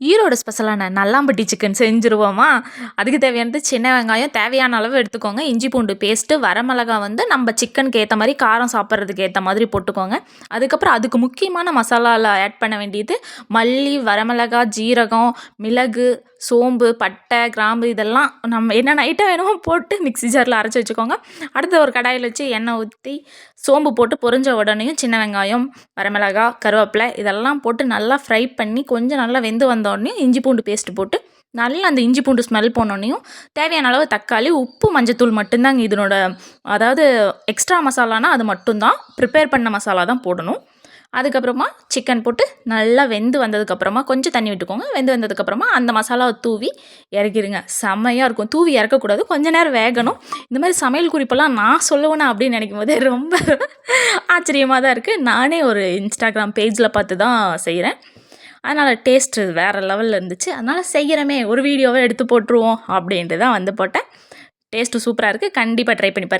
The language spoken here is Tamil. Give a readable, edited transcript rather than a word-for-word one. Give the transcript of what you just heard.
ஈரோடு ஸ்பெஷலான நல்லாம்பட்டி சிக்கன் செஞ்சுருவோமா? அதுக்கு தேவையானது சின்ன வெங்காயம் தேவையான அளவு எடுத்துக்கோங்க. இஞ்சி பூண்டு பேஸ்ட்டு, வரமிளகா வந்து நம்ம சிக்கனுக்கு ஏற்ற மாதிரி காரம் சாப்பிட்றதுக்கு ஏற்ற மாதிரி போட்டுக்கோங்க. அதுக்கப்புறம் அதுக்கு முக்கியமான மசாலாவில் ஆட் பண்ண வேண்டியது மல்லி, வரமிளகா, ஜீரகம், மிளகு, சோம்பு, பட்டை, கிராம்பு இதெல்லாம் நம்ம என்னென்ன ஐட்டம் வேணுமோ போட்டு மிக்ஸி ஜாரில் அரைச்சி வச்சுக்கோங்க. அடுத்து ஒரு கடாயில் வச்சு எண்ணெய் ஊற்றி சோம்பு போட்டு பொரிஞ்ச உடனேயும் சின்ன வெங்காயம், வரமிளகா, கருவேப்பிலை இதெல்லாம் போட்டு நல்லா ஃப்ரை பண்ணி கொஞ்சம் நல்லா வெந்து வந்தோடனே இஞ்சி பூண்டு பேஸ்ட்டு போட்டு நல்லா அந்த இஞ்சி பூண்டு ஸ்மெல் போனோடனையும் தேவையான அளவு தக்காளி, உப்பு, மஞ்சத்தூள் மட்டும்தாங்க இதனோட அதாவது எக்ஸ்ட்ரா மசாலானா அது மட்டும்தான். ப்ரிப்பேர் பண்ண மசாலா தான் போடணும். அதுக்கப்புறமா சிக்கன் போட்டு நல்லா வெந்து வந்ததுக்கப்புறமா கொஞ்சம் தண்ணி விட்டுக்கோங்க. வெந்து வந்ததுக்கப்புறமா அந்த மசாலாவை தூவி இறக்கிடுங்க. செம்மையாக இருக்கும். தூவி இறக்கக்கூடாது, கொஞ்ச நேரம் வேகணும். இந்த மாதிரி சமையல் குறிப்பெல்லாம் நான் சொல்லுவேனா அப்படின்னு நினைக்கும் போதே ரொம்ப ஆச்சரியமாக தான் இருக்குது. நானே ஒரு இன்ஸ்டாகிராம் பேஜில் பார்த்து தான் செய்கிறேன். அதனால் டேஸ்ட்டு வேறு லெவலில் இருந்துச்சு. அதனால் செய்கிறமே ஒரு வீடியோவை எடுத்து போட்டுருவோம் அப்படின்ட்டு தான் வந்து போட்டேன். டேஸ்ட்டு சூப்பராக இருக்குது. கண்டிப்பாக ட்ரை பண்ணி பாருங்கள்.